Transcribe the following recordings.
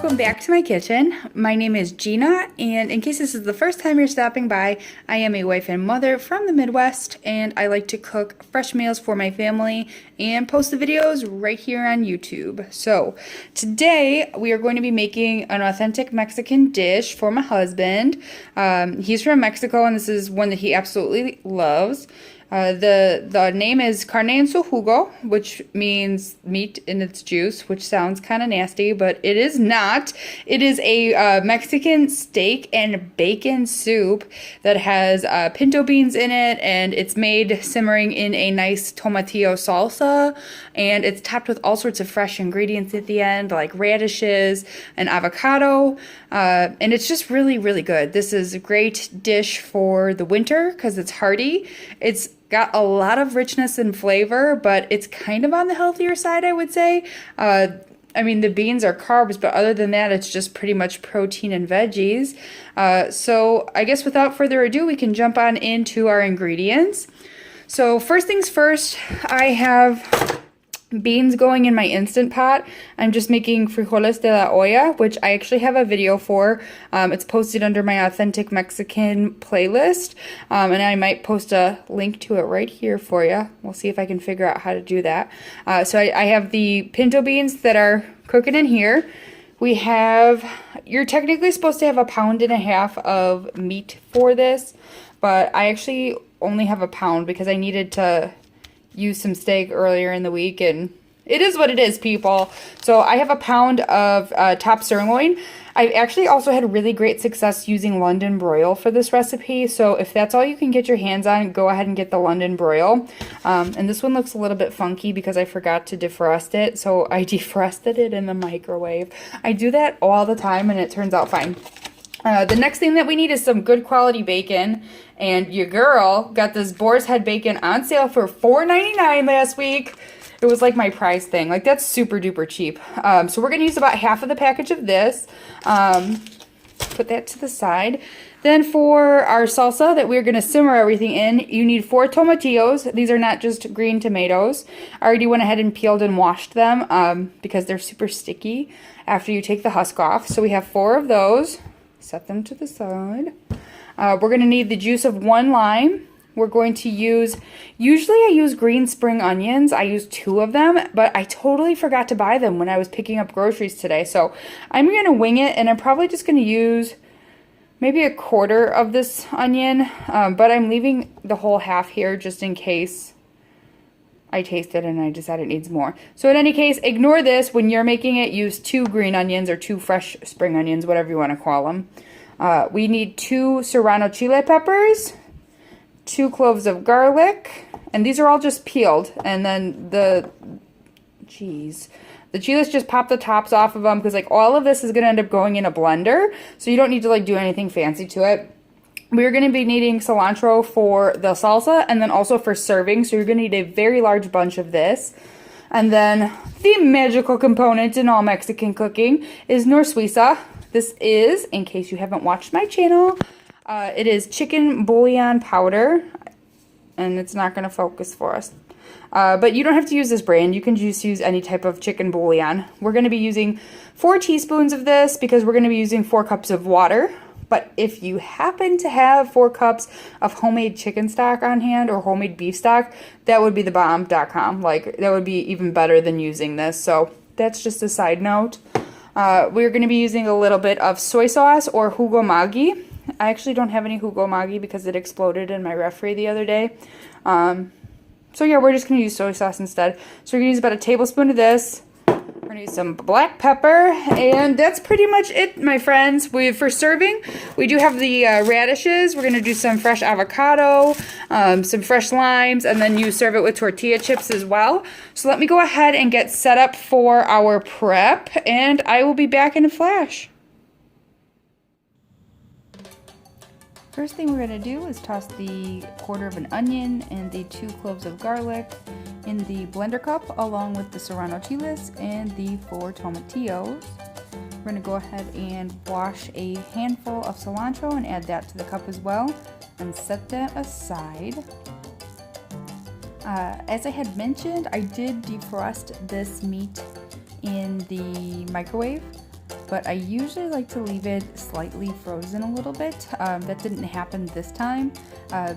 welcome back to my kitchen. My name is Gina, and in case this is the first time you're stopping by, I am a wife and mother from the Midwest, and I like to cook fresh meals for my family and post the videos right here on YouTube. So today we are going to be making an authentic Mexican dish for my husband. He's from Mexico, and this is one that he absolutely loves. The name is Carne and su Jugo, which means meat in its juice, which sounds kind of nasty, but it is not. It is a Mexican steak and bacon soup that has pinto beans in it, and it's made simmering in a nice tomatillo salsa, and it's topped with all sorts of fresh ingredients at the end, like radishes and avocado, and it's just really, really good. This is a great dish for the winter because it's hearty. It's got a lot of richness and flavor, but it's kind of on the healthier side, I would say. I mean, the beans are carbs, but other than that, it's just pretty much protein and veggies. So I guess without further ado, we can jump on into our ingredients. So first things first, I have beans going in my Instant Pot. I'm just making frijoles de la olla, which I actually have a video for. It's posted under my Authentic Mexican playlist, and I might post a link to it right here for you. We'll see if I can figure out how to do that. So I have the pinto beans that are cooking in here. We have, you're technically supposed to have 1.5 pounds of meat for this, but I actually only have 1 pound because I needed to use some steak earlier in the week, and it is what it is, people. So I have 1 pound of top sirloin. I've actually also had really great success using London broil for this recipe, so if that's all you can get your hands on, go ahead and get the London broil. And this one looks a little bit funky because I forgot to defrost it, so I defrosted it in the microwave. I do that all the time and it turns out fine. The next thing that we need is some good quality bacon, and your girl got this boar's head bacon on sale for $4.99 last week. It was like my prize thing. Like, that's super duper cheap. So we're going to use about half of the package of this. Put that to the side. Then for our salsa that we're going to simmer everything in, you need 4 tomatillos. These are not just green tomatoes. I already went ahead and peeled and washed them because they're super sticky after you take the husk off. So we have 4 of those. Set them to the side. We're going to need the juice of 1 lime. We're going to use, usually I use green spring onions. I use 2 of them, but I totally forgot to buy them when I was picking up groceries today. So I'm going to wing it, and I'm probably just going to use maybe 1/4 of this onion, but I'm leaving the whole half here just in case I taste it and I decide it needs more. So in any case, ignore this. When you're making it, use 2 green onions or 2 fresh spring onions, whatever you want to call them. We need 2 serrano chile peppers, 2 cloves of garlic, and these are all just peeled. And then the chiles, just pop the tops off of them because like all of this is going to end up going in a blender. So you don't need to like do anything fancy to it. We're going to be needing cilantro for the salsa and then also for serving. So you're going to need a very large bunch of this. And then the magical component in all Mexican cooking is nor Suiza. This is, in case you haven't watched my channel, it is chicken bouillon powder. And it's not going to focus for us. But you don't have to use this brand. You can just use any type of chicken bouillon. We're going to be using 4 teaspoons of this because we're going to be using 4 cups of water. But if you happen to have 4 cups of homemade chicken stock on hand or homemade beef stock, that would be the bomb.com. Like, that would be even better than using this. So that's just a side note. We're going to be using a little bit of soy sauce or Jugo Maggi. I actually don't have any Jugo Maggi because it exploded in my refri the other day. So yeah, we're just going to use soy sauce instead. So we're going to use about 1 tablespoon of this. We're going to use some black pepper, and that's pretty much it, my friends. For serving, we do have the radishes. We're going to do some fresh avocado, some fresh limes, and then you serve it with tortilla chips as well. So let me go ahead and get set up for our prep, and I will be back in a flash. First thing we're going to do is toss the 1/4 of an onion and the 2 cloves of garlic in the blender cup along with the serrano chiles and the 4 tomatillos. We're going to go ahead and wash a handful of cilantro and add that to the cup as well and set that aside. As I had mentioned, I did defrost this meat in the microwave. but I usually like to leave it slightly frozen a little bit. That didn't happen this time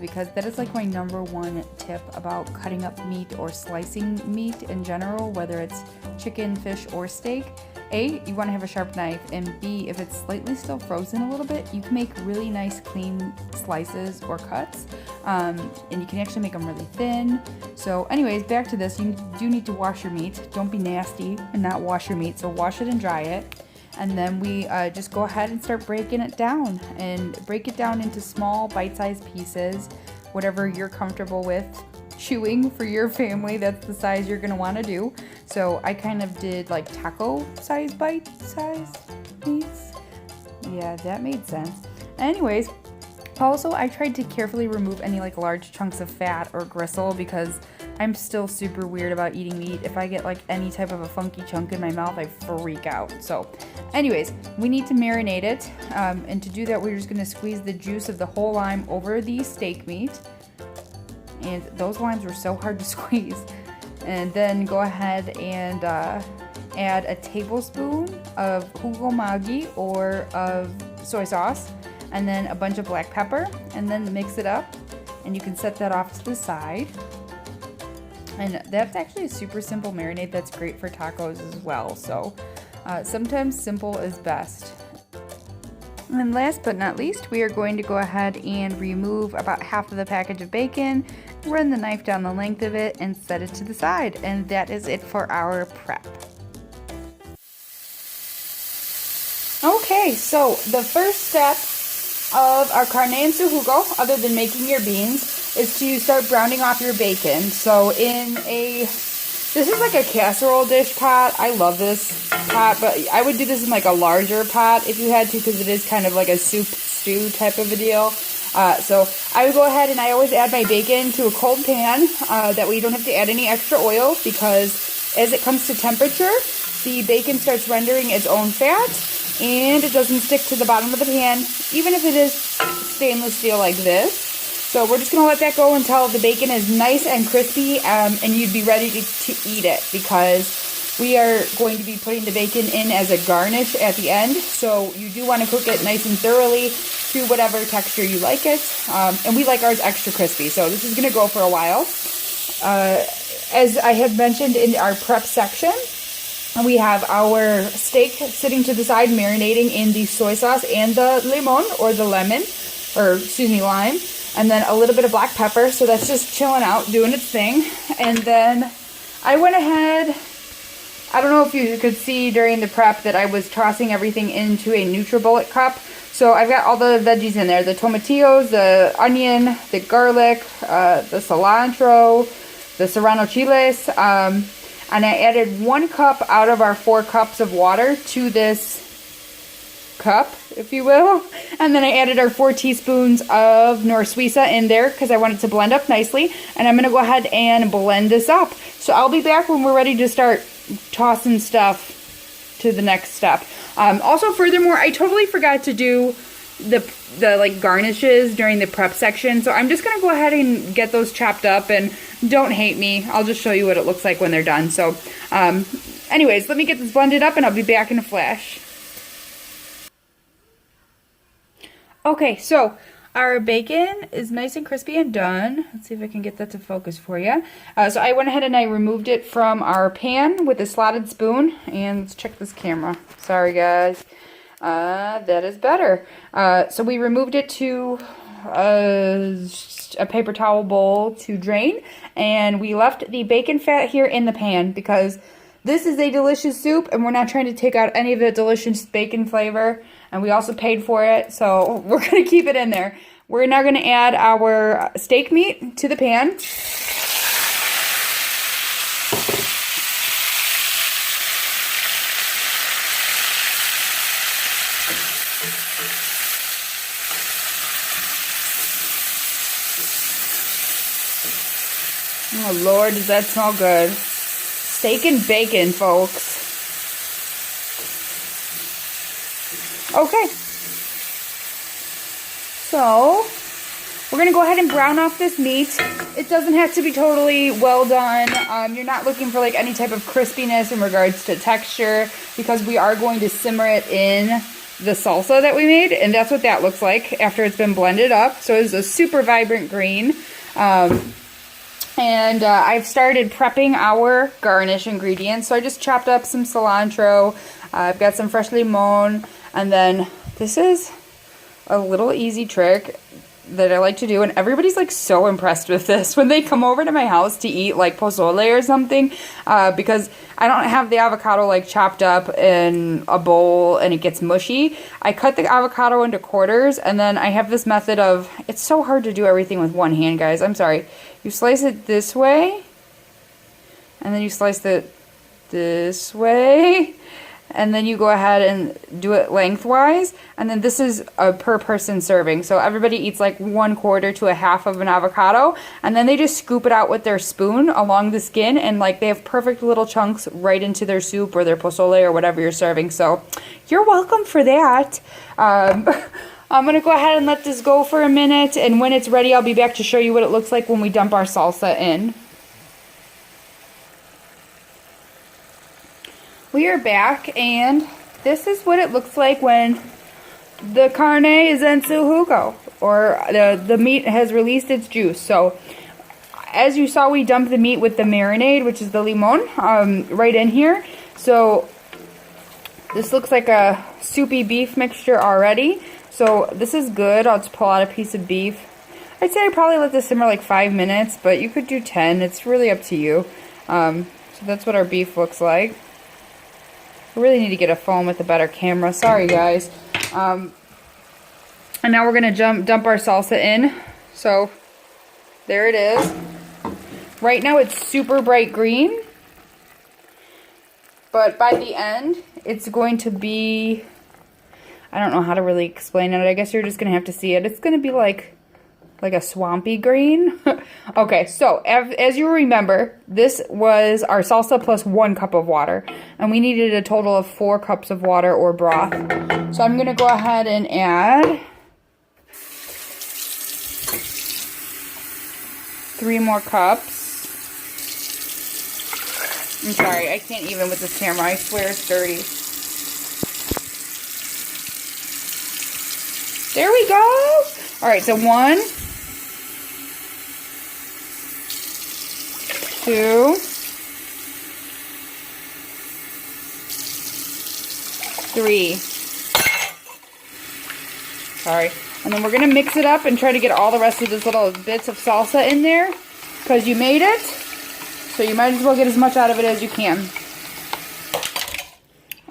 because that is like my #1 tip about cutting up meat or slicing meat in general, whether it's chicken, fish, or steak. A, you want to have a sharp knife, and B, if it's slightly still frozen a little bit, you can make really nice clean slices or cuts, and you can actually make them really thin. So anyways, back to this, you do need to wash your meat. Don't be nasty and not wash your meat, so wash it and dry it. And then we just go ahead and start breaking it down, and break it down into small bite-sized pieces, whatever you're comfortable with chewing for your family. That's the size you're gonna want to do. So I kind of did like taco size bite-sized meats. Yeah, that made sense. Anyways, also I tried to carefully remove any like large chunks of fat or gristle because I'm still super weird about eating meat. If I get like any type of a funky chunk in my mouth, I freak out. So anyways, we need to marinate it, and to do that we're just gonna squeeze the juice of the whole lime over the steak meat. And those limes were so hard to squeeze. And then go ahead and add a tablespoon of Jugo Maggi or of soy sauce, and then a bunch of black pepper, and then mix it up. And you can set that off to the side. And that's actually a super simple marinade that's great for tacos as well. So sometimes simple is best. And then last but not least, we are going to go ahead and remove about half of the package of bacon, run the knife down the length of it, and set it to the side. And that is it for our prep. Okay, so the first step of our carne and su jugo, other than making your beans, is to start browning off your bacon. So this is like a casserole dish pot. I love this pot, but I would do this in like a larger pot if you had to, because it is kind of like a soup stew type of a deal. So I would go ahead and I always add my bacon to a cold pan. That way you don't have to add any extra oil, because as it comes to temperature, the bacon starts rendering its own fat and it doesn't stick to the bottom of the pan, even if it is stainless steel like this. So we're just going to let that go until the bacon is nice and crispy, and you'd be ready to eat it, because we are going to be putting the bacon in as a garnish at the end. So you do want to cook it nice and thoroughly to whatever texture you like it. And we like ours extra crispy, so this is going to go for a while. As I had mentioned in our prep section, we have our steak sitting to the side marinating in the soy sauce and the limon, or the lemon, or excuse me, lime. And then a little bit of black pepper, so that's just chilling out, doing its thing. And then I went ahead, I don't know if you could see during the prep that I was tossing everything into a NutriBullet cup. So I've got all the veggies in there, the tomatillos, the onion, the garlic, the cilantro, the serrano chiles, and I added 1 cup out of our 4 cups of water to this cup, if you will. And then I added our 4 teaspoons of Nor Suiza in there because I want it to blend up nicely. And I'm going to go ahead and blend this up. So I'll be back when we're ready to start tossing stuff to the next step. Also, furthermore, I totally forgot to do the like garnishes during the prep section. So I'm just going to go ahead and get those chopped up, and don't hate me. I'll just show you what it looks like when they're done. So anyways, let me get this blended up and I'll be back in a flash. Okay, so our bacon is nice and crispy and done. Let's see if I can get that to focus for you. So I went ahead and I removed it from our pan with a slotted spoon. And let's check this camera. Sorry, guys. That is better. So we removed it to a paper towel bowl to drain. And we left the bacon fat here in the pan because this is a delicious soup and we're not trying to take out any of the delicious bacon flavor. And we also paid for it, so we're going to keep it in there. We're now going to add our steak meat to the pan. Oh, Lord, does that smell good. Steak and bacon, folks. Okay, so we're going to go ahead and brown off this meat. It doesn't have to be totally well done. You're not looking for like any type of crispiness in regards to texture, because we are going to simmer it in the salsa that we made, and that's what that looks like after it's been blended up. So it's a super vibrant green. I've started prepping our garnish ingredients. So I just chopped up some cilantro. I've got some fresh limon, and then this is a little easy trick that I like to do, and everybody's like so impressed with this when they come over to my house to eat like pozole or something, because I don't have the avocado like chopped up in a bowl and it gets mushy. I cut the avocado into quarters, and then I have this method of, it's so hard to do everything with one hand, guys, I'm sorry. You slice it this way, and then you slice it this way, and then you go ahead and do it lengthwise, and then this is a per person serving. So everybody eats like 1/4 to a half of an avocado, and then they just scoop it out with their spoon along the skin, and like they have perfect little chunks right into their soup or their pozole or whatever you're serving. So you're welcome for that. I'm gonna go ahead and let this go for a minute, and when it's ready I'll be back to show you what it looks like when we dump our salsa in. We are back, and this is what it looks like when the carne is in su jugo, or the meat has released its juice. So as you saw, we dumped the meat with the marinade, which is the limon, right in here. So this looks like a soupy beef mixture already. So this is good. I'll just pull out a piece of beef. I'd say I'd probably let this simmer like 5 minutes, but you could do 10. It's really up to you. So that's what our beef looks like. I really need to get a phone with a better camera. Sorry, guys. And now we're going to dump our salsa in. So there it is. Right now it's super bright green. But by the end, it's going to be, I don't know how to really explain it. I guess you're just going to have to see it. It's going to be like a swampy green. Okay, so as you remember, this was our salsa plus 1 cup of water, and we needed a total of 4 cups of water or broth. So I'm going to go ahead and add 3 more cups. I'm sorry, I can't even with this camera. I swear it's dirty. There we go. All right, so 1, 2, 3. Sorry. And then we're going to mix it up and try to get all the rest of these little bits of salsa in there, because you made it. So you might as well get as much out of it as you can.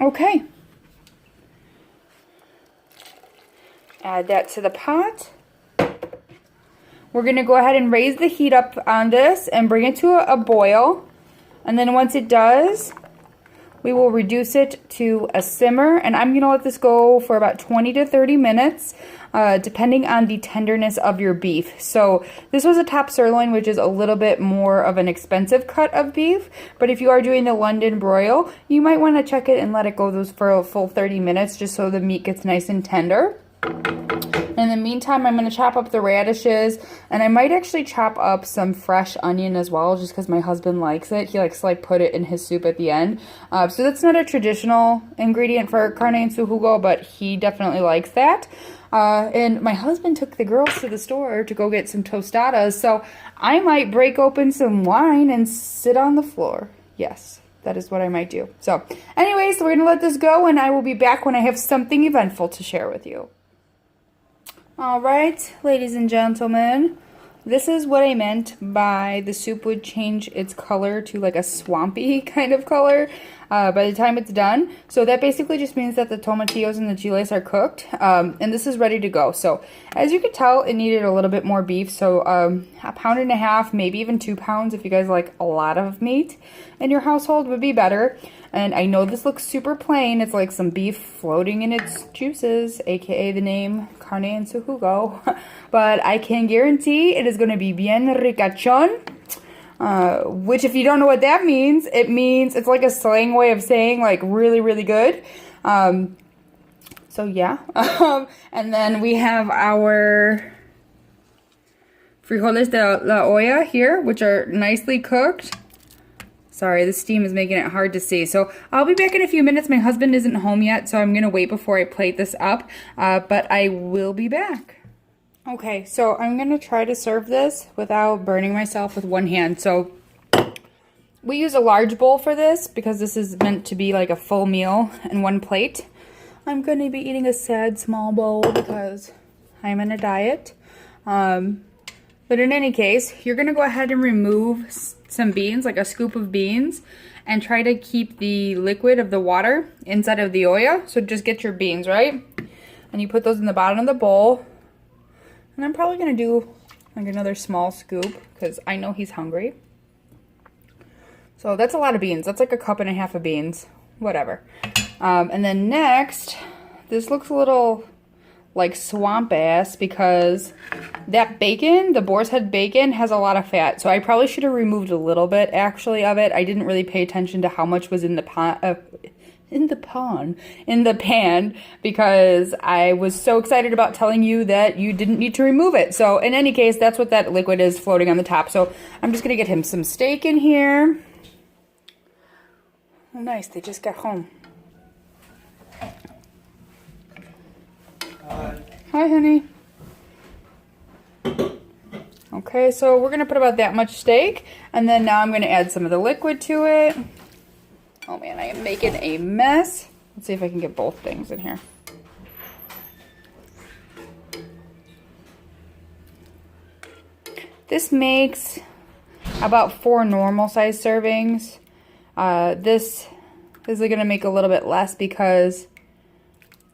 Okay. Add that to the pot. We're going to go ahead and raise the heat up on this and bring it to a boil. And then once it does, we will reduce it to a simmer. And I'm going to let this go for about 20 to 30 minutes, depending on the tenderness of your beef. So this was a top sirloin, which is a little bit more of an expensive cut of beef. But if you are doing the London broil, you might want to check it and let it go for a full 30 minutes just so the meat gets nice and tender. In the meantime, I'm going to chop up the radishes, and I might actually chop up some fresh onion as well, just because my husband likes it. He likes to like put it in his soup at the end. So that's not a traditional ingredient for carne and su jugo, but he definitely likes that. And my husband took the girls to the store to go get some tostadas, so I might break open some wine and sit on the floor. Yes, that is what I might do. So anyways, we're going to let this go, and I will be back when I have something eventful to share with you. Alright, ladies and gentlemen, this is what I meant by the soup would change its color to like a swampy kind of color by the time it's done. So that basically just means that the tomatillos and the chiles are cooked, and this is ready to go. So as you could tell, it needed a little bit more beef, so 1.5 pounds, maybe even 2 pounds if you guys like a lot of meat in your household would be better. And I know this looks super plain. It's like some beef floating in its juices, aka the name Carne and su jugo. But I can guarantee it is going to be bien ricachon. Which, if you don't know what that means, it means it's like a slang way of saying like really, really good. So yeah. And then we have our frijoles de la olla here, which are nicely cooked. Sorry, the steam is making it hard to see. So I'll be back in a few minutes. My husband isn't home yet, so I'm going to wait before I plate this up. But I will be back. Okay, so I'm going to try to serve this without burning myself with one hand. So we use a large bowl for this because this is meant to be like a full meal in one plate. I'm going to be eating a sad small bowl because I'm on a diet. But in any case, you're going to go ahead and remove some beans, like a scoop of beans, and try to keep the liquid of the water inside of the olla. So just get your beans, right? And you put those in the bottom of the bowl. And I'm probably going to do like another small scoop because I know he's hungry. So that's a lot of beans. That's like a cup and a half of beans. Whatever. And then next, this looks a little like swamp ass because that bacon, the boar's head bacon, has a lot of fat. So I probably should have removed a little bit actually of it. I didn't really pay attention to how much was in the pan because I was so excited about telling you that you didn't need to remove it. So in any case, that's what that liquid is floating on the top. So I'm just gonna get him some steak in here. Oh nice, they just got home. Hi, honey. Okay, so we're gonna put about that much steak, and then now I'm gonna add some of the liquid to it. Oh man, I am making a mess. Let's see if I can get both things in here. This makes about 4 normal size servings. This is gonna make a little bit less because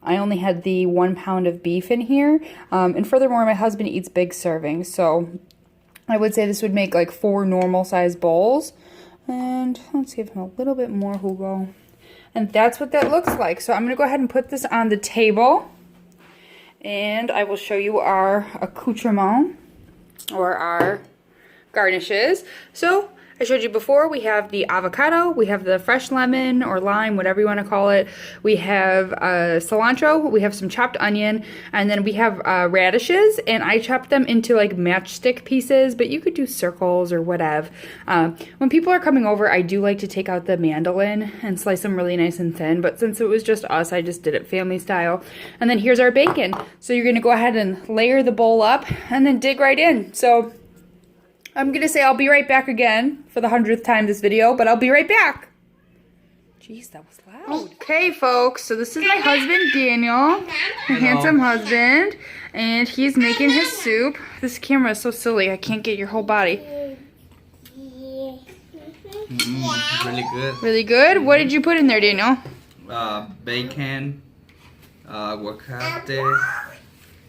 I only had the 1 pound of beef in here. And furthermore, my husband eats big servings. So I would say this would make like 4 normal size bowls. And let's give him a little bit more Jugo. And that's what that looks like. So I'm going to go ahead and put this on the table. And I will show you our accoutrement or our garnishes. So I showed you before, we have the avocado, we have the fresh lemon or lime, whatever you want to call it. We have cilantro, we have some chopped onion, and then we have radishes, and I chopped them into like matchstick pieces, but you could do circles or whatever. When people are coming over, I do like to take out the mandolin and slice them really nice and thin, but since it was just us, I just did it family style. And then here's our bacon. So you're going to go ahead and layer the bowl up and then dig right in. So I'm going to say I'll be right back again for the 100th time this video, but I'll be right back. Jeez, that was loud. Okay, folks, so this is my husband, Daniel, my handsome husband, and he's making his soup. This camera is so silly, I can't get your whole body. Really good. Really good? What did you put in there, Daniel? Bacon, avocado,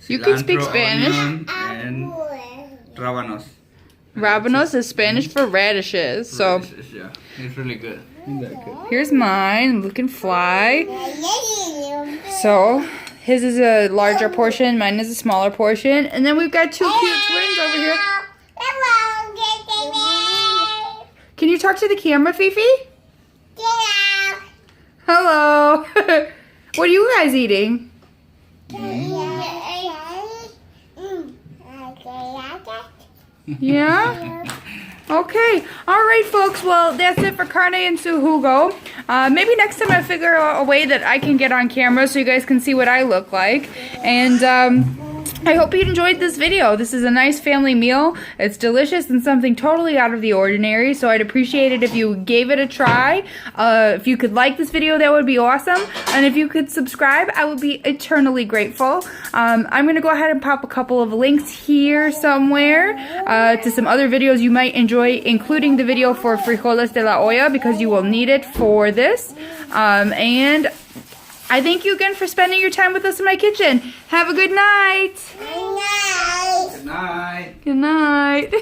You can speak Spanish. Onion, and rábanos. Rabanos is Spanish for radishes. So Radishes, yeah, it's really good. here's mine, looking fly. So his is a larger portion, mine is a smaller portion, and then we've got 2 cute twins over here. Can you talk to the camera, Fifi? Hello. What are you guys eating? Yeah? Okay. Alright, folks. Well, that's it for Carne and Jugo. Maybe next time I figure out a way that I can get on camera so you guys can see what I look like. And I hope you enjoyed this video. This is a nice family meal. It's delicious and something totally out of the ordinary, so I'd appreciate it if you gave it a try. If you could like this video, that would be awesome. And if you could subscribe, I would be eternally grateful. I'm going to go ahead and pop a couple of links here somewhere to some other videos you might enjoy, including the video for frijoles de la olla, because you will need it for this. And I thank you again for spending your time with us in my kitchen. Have a good night. Good night. Good night.